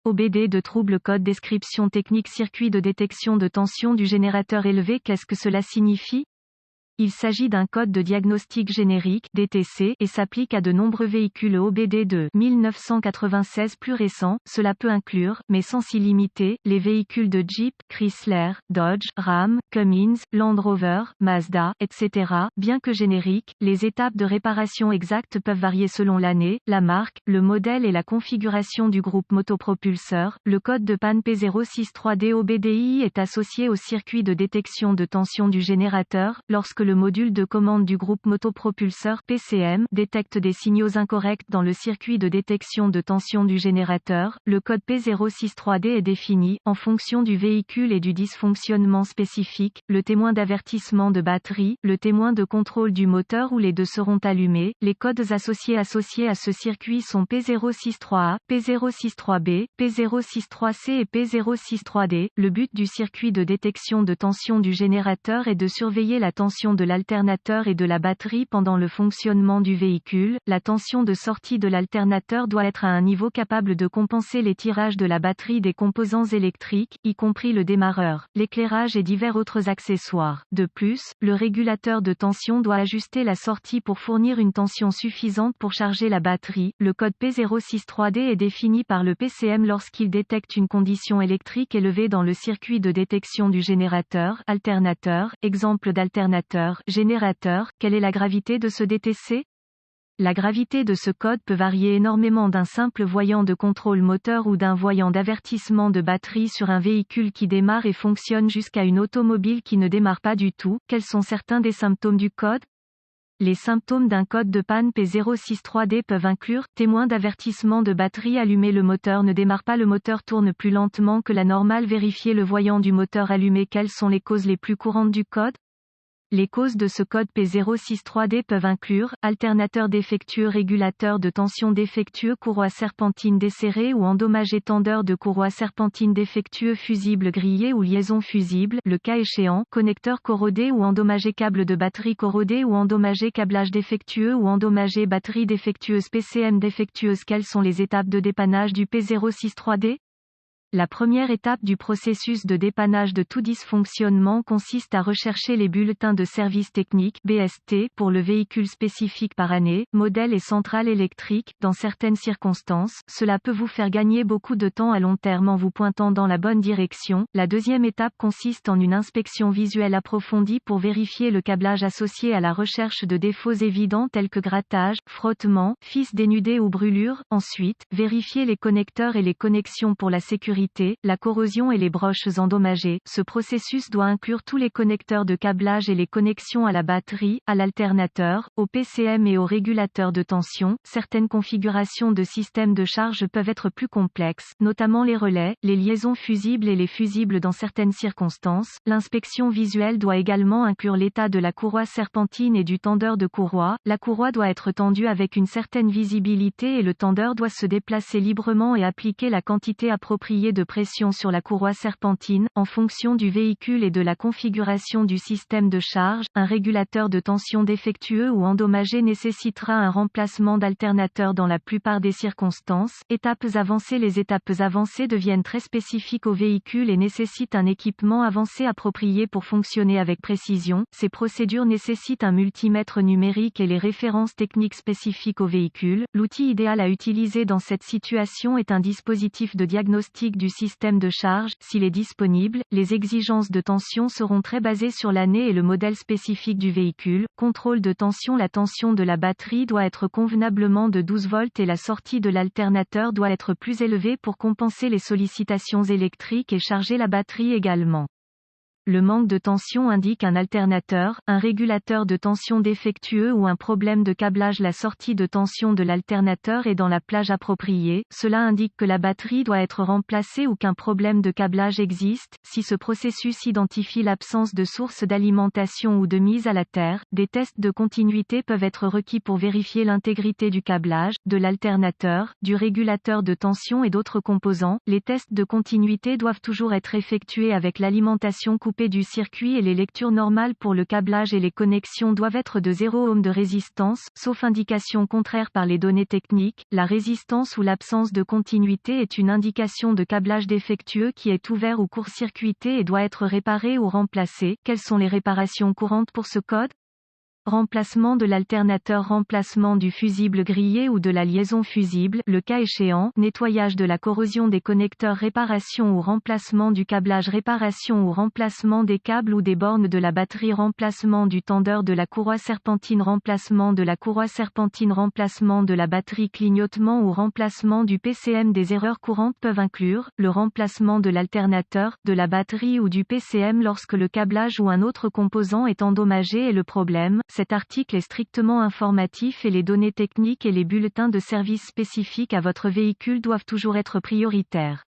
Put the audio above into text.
OBD de trouble code description technique circuit de détection de tension du générateur élevé. Qu'est-ce que cela signifie? Il s'agit d'un code de diagnostic générique (DTC) et s'applique à de nombreux véhicules OBD de 1996 plus récents. Cela peut inclure, mais sans s'y limiter, les véhicules de Jeep, Chrysler, Dodge, Ram, Cummins, Land Rover, Mazda, etc. Bien que génériques, les étapes de réparation exactes peuvent varier selon l'année, la marque, le modèle et la configuration du groupe motopropulseur. Le code de panne P063D OBDI est associé au circuit de détection de tension du générateur, lorsque le module de commande du groupe motopropulseur PCM détecte des signaux incorrects dans le circuit de détection de tension du générateur. Le code P063D est défini, en fonction du véhicule et du dysfonctionnement spécifique, le témoin d'avertissement de batterie, le témoin de contrôle du moteur ou les deux seront allumés. Les codes associés à ce circuit sont P063A, P063B, P063C et P063D. Le but du circuit de détection de tension du générateur est de surveiller la tension de l'alternateur et de la batterie pendant le fonctionnement du véhicule. La tension de sortie de l'alternateur doit être à un niveau capable de compenser les tirages de la batterie des composants électriques, y compris le démarreur, l'éclairage et divers autres accessoires. De plus, le régulateur de tension doit ajuster la sortie pour fournir une tension suffisante pour charger la batterie. Le code P063D est défini par le PCM lorsqu'il détecte une condition électrique élevée dans le circuit de détection du générateur, alternateur, exemple d'alternateur, générateur. Quelle est la gravité de ce DTC? La gravité de ce code peut varier énormément d'un simple voyant de contrôle moteur ou d'un voyant d'avertissement de batterie sur un véhicule qui démarre et fonctionne jusqu'à une automobile qui ne démarre pas du tout. Quels sont certains des symptômes du code? Les symptômes d'un code de panne P063D peuvent inclure témoin d'avertissement de batterie allumé, le moteur ne démarre pas, le moteur tourne plus lentement que la normale, vérifier le voyant du moteur allumé. Quelles sont les causes les plus courantes du code? Les causes de ce code P063D peuvent inclure alternateur défectueux, régulateur de tension défectueux, courroie serpentine desserrée ou endommagée, tendeur de courroie serpentine défectueux, fusible grillé ou liaison fusible, le cas échéant, connecteur corrodé ou endommagé, câble de batterie corrodé ou endommagé, câblage défectueux ou endommagé, batterie défectueuse, PCM défectueuse. Quelles sont les étapes de dépannage du P063D? La première étape du processus de dépannage de tout dysfonctionnement consiste à rechercher les bulletins de service technique (BST) pour le véhicule spécifique par année, modèle et centrale électrique. Dans certaines circonstances, cela peut vous faire gagner beaucoup de temps à long terme en vous pointant dans la bonne direction. La deuxième étape consiste en une inspection visuelle approfondie pour vérifier le câblage associé à la recherche de défauts évidents tels que grattage, frottement, fils dénudés ou brûlures. Ensuite, vérifier les connecteurs et les connexions pour la sécurité, la corrosion et les broches endommagées. Ce processus doit inclure tous les connecteurs de câblage et les connexions à la batterie, à l'alternateur, au PCM et au régulateur de tension. Certaines configurations de système de charge peuvent être plus complexes, notamment les relais, les liaisons fusibles et les fusibles dans certaines circonstances. L'inspection visuelle doit également inclure l'état de la courroie serpentine et du tendeur de courroie. La courroie doit être tendue avec une certaine visibilité et le tendeur doit se déplacer librement et appliquer la quantité appropriée de pression sur la courroie serpentine, en fonction du véhicule et de la configuration du système de charge. Un régulateur de tension défectueux ou endommagé nécessitera un remplacement d'alternateur dans la plupart des circonstances. Étapes avancées. Les étapes avancées deviennent très spécifiques au véhicule et nécessitent un équipement avancé approprié pour fonctionner avec précision. Ces procédures nécessitent un multimètre numérique et les références techniques spécifiques au véhicule. L'outil idéal à utiliser dans cette situation est un dispositif de diagnostic du système de charge. S'il est disponible, les exigences de tension seront très basées sur l'année et le modèle spécifique du véhicule. Contrôle de tension. La tension de la batterie doit être convenablement de 12 volts et la sortie de l'alternateur doit être plus élevée pour compenser les sollicitations électriques et charger la batterie également. Le manque de tension indique un alternateur, un régulateur de tension défectueux ou un problème de câblage. La sortie de tension de l'alternateur est dans la plage appropriée. Cela indique que la batterie doit être remplacée ou qu'un problème de câblage existe. Si ce processus identifie l'absence de source d'alimentation ou de mise à la terre, des tests de continuité peuvent être requis pour vérifier l'intégrité du câblage, de l'alternateur, du régulateur de tension et d'autres composants. Les tests de continuité doivent toujours être effectués avec l'alimentation coupée MP du circuit et les lectures normales pour le câblage et les connexions doivent être de 0 ohm de résistance, sauf indication contraire par les données techniques. La résistance ou l'absence de continuité est une indication de câblage défectueux qui est ouvert ou court-circuité et doit être réparé ou remplacé. Quelles sont les réparations courantes pour ce code? Remplacement de l'alternateur, remplacement du fusible grillé ou de la liaison fusible, le cas échéant, nettoyage de la corrosion des connecteurs, réparation ou remplacement du câblage, réparation ou remplacement des câbles ou des bornes de la batterie, remplacement du tendeur de la courroie serpentine, remplacement de la courroie serpentine, remplacement de la batterie, clignotement ou remplacement du PCM. Des erreurs courantes peuvent inclure le remplacement de l'alternateur, de la batterie ou du PCM lorsque le câblage ou un autre composant est endommagé et le problème. Cet article est strictement informatif et les données techniques et les bulletins de service spécifiques à votre véhicule doivent toujours être prioritaires.